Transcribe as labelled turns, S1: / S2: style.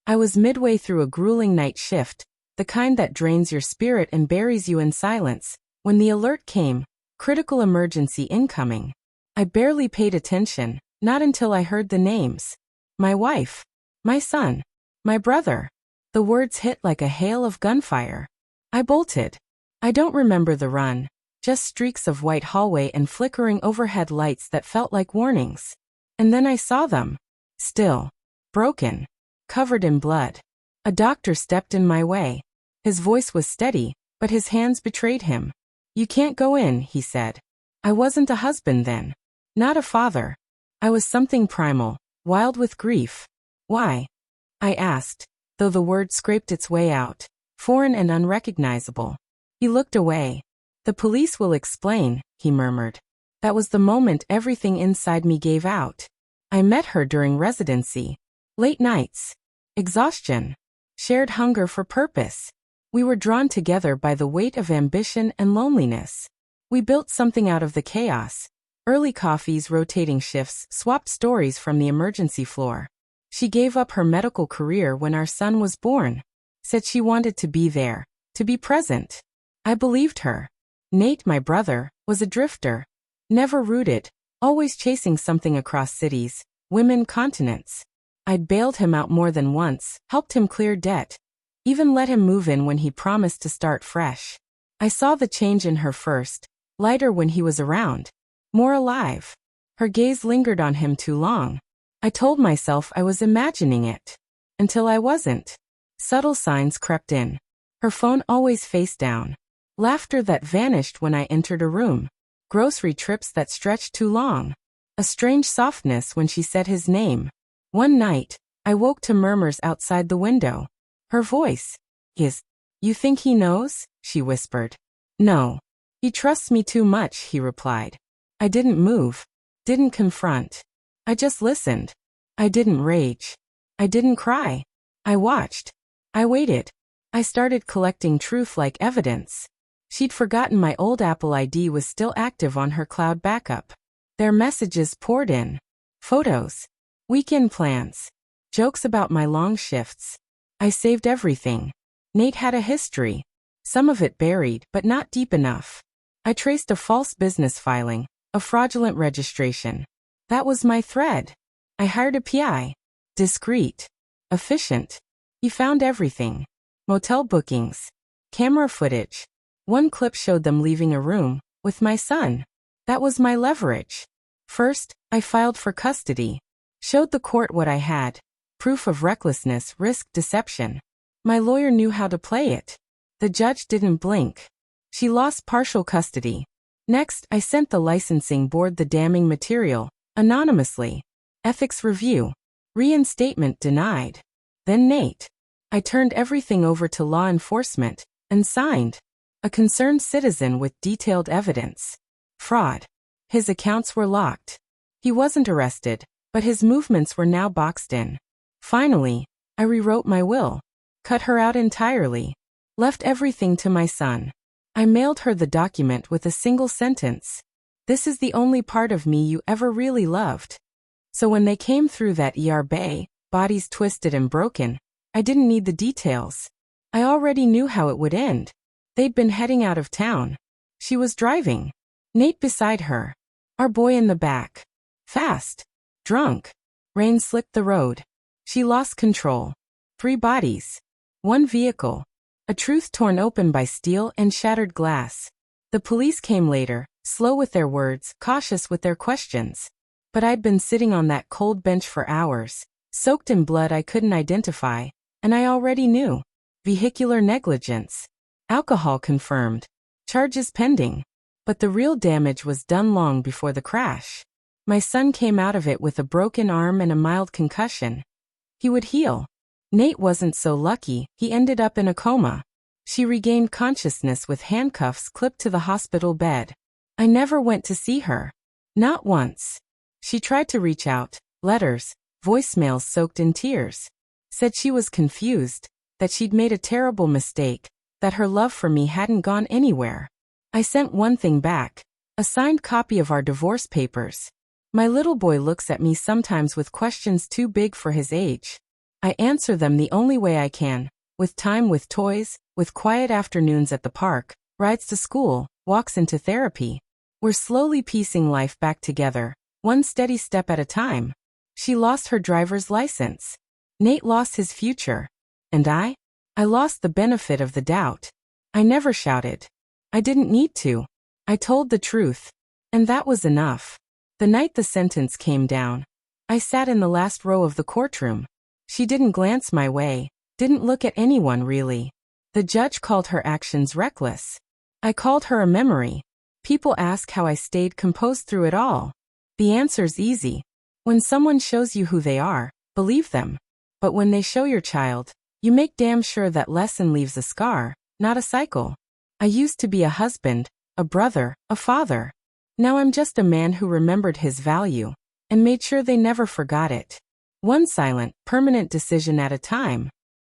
S1: I was midway through a grueling night shift, the kind that drains your spirit and buries you in silence, when the alert came, critical emergency incoming. I barely paid attention, not until I heard the names. My wife. My son. My brother. The words hit like a hail of gunfire. I bolted. I don't remember the run, just streaks of white hallway and flickering overhead lights that felt like warnings. And then I saw them. Still. Broken. Covered in blood. A doctor stepped in my way. His voice was steady, but his hands betrayed him. "You can't go in," he said. I wasn't a husband then. Not a father. I was something primal, wild with grief. "Why?" I asked, though the word scraped its way out, foreign and unrecognizable. He looked away. "The police will explain," he murmured. That was the moment everything inside me gave out. I met her during residency. Late nights. Exhaustion. Shared hunger for purpose. We were drawn together by the weight of ambition and loneliness. We built something out of the chaos. Early coffees, rotating shifts, swapped stories from the emergency floor. She gave up her medical career when our son was born. Said she wanted to be there, to be present. I believed her. Nate, my brother, was a drifter. Never rooted, always chasing something across cities, women, continents. I'd bailed him out more than once, helped him clear debt. Even let him move in when he promised to start fresh. I saw the change in her first, lighter when he was around. More alive. Her gaze lingered on him too long. I told myself I was imagining it. Until I wasn't. Subtle signs crept in. Her phone always face down. Laughter that vanished when I entered a room. Grocery trips that stretched too long. A strange softness when she said his name. One night, I woke to murmurs outside the window. Her voice. "You think he knows?" she whispered. "No. He trusts me too much," he replied. I didn't move. Didn't confront. I just listened. I didn't rage. I didn't cry. I watched. I waited. I started collecting truth like evidence. She'd forgotten my old Apple ID was still active on her cloud backup. Their messages poured in. Photos. Weekend plans. Jokes about my long shifts. I saved everything. Nate had a history. Some of it buried, but not deep enough. I traced a false business filing, a fraudulent registration. That was my thread. I hired a PI. Discreet. Efficient. He found everything. Motel bookings. Camera footage. One clip showed them leaving a room, with my son. That was my leverage. First, I filed for custody. Showed the court what I had. Proof of recklessness, risk, deception. My lawyer knew how to play it. The judge didn't blink. She lost partial custody. Next, I sent the licensing board the damning material, anonymously. Ethics review. Reinstatement denied. Then Nate. I turned everything over to law enforcement, and signed. A concerned citizen with detailed evidence. Fraud. His accounts were locked. He wasn't arrested, but his movements were now boxed in. Finally, I rewrote my will. Cut her out entirely. Left everything to my son. I mailed her the document with a single sentence. "This is the only part of me you ever really loved." So when they came through that bay, bodies twisted and broken, I didn't need the details. I already knew how it would end. They'd been heading out of town. She was driving. Nate beside her. Our boy in the back. Fast. Drunk. Rain slicked the road. She lost control. 3 bodies. 1 vehicle. A truth torn open by steel and shattered glass. The police came later, slow with their words, cautious with their questions. But I'd been sitting on that cold bench for hours, soaked in blood I couldn't identify, and I already knew. Vehicular negligence. Alcohol confirmed. Charges pending. But the real damage was done long before the crash. My son came out of it with a broken arm and a mild concussion. He would heal. Nate wasn't so lucky, he ended up in a coma. She regained consciousness with handcuffs clipped to the hospital bed. I never went to see her. Not once. She tried to reach out, letters, voicemails soaked in tears. Said she was confused, that she'd made a terrible mistake, that her love for me hadn't gone anywhere. I sent one thing back, a signed copy of our divorce papers. My little boy looks at me sometimes with questions too big for his age. I answer them the only way I can, with time, with toys, with quiet afternoons at the park, rides to school, walks into therapy. We're slowly piecing life back together, one steady step at a time. She lost her driver's license. Nate lost his future. And I lost the benefit of the doubt. I never shouted. I didn't need to. I told the truth. And that was enough. The night the sentence came down, I sat in the last row of the courtroom. She didn't glance my way, didn't look at anyone really. The judge called her actions reckless. I called her a memory. People ask how I stayed composed through it all. The answer's easy. When someone shows you who they are, believe them. But when they show your child, you make damn sure that lesson leaves a scar, not a cycle. I used to be a husband, a brother, a father. Now I'm just a man who remembered his value and made sure they never forgot it. One silent, permanent decision at a time.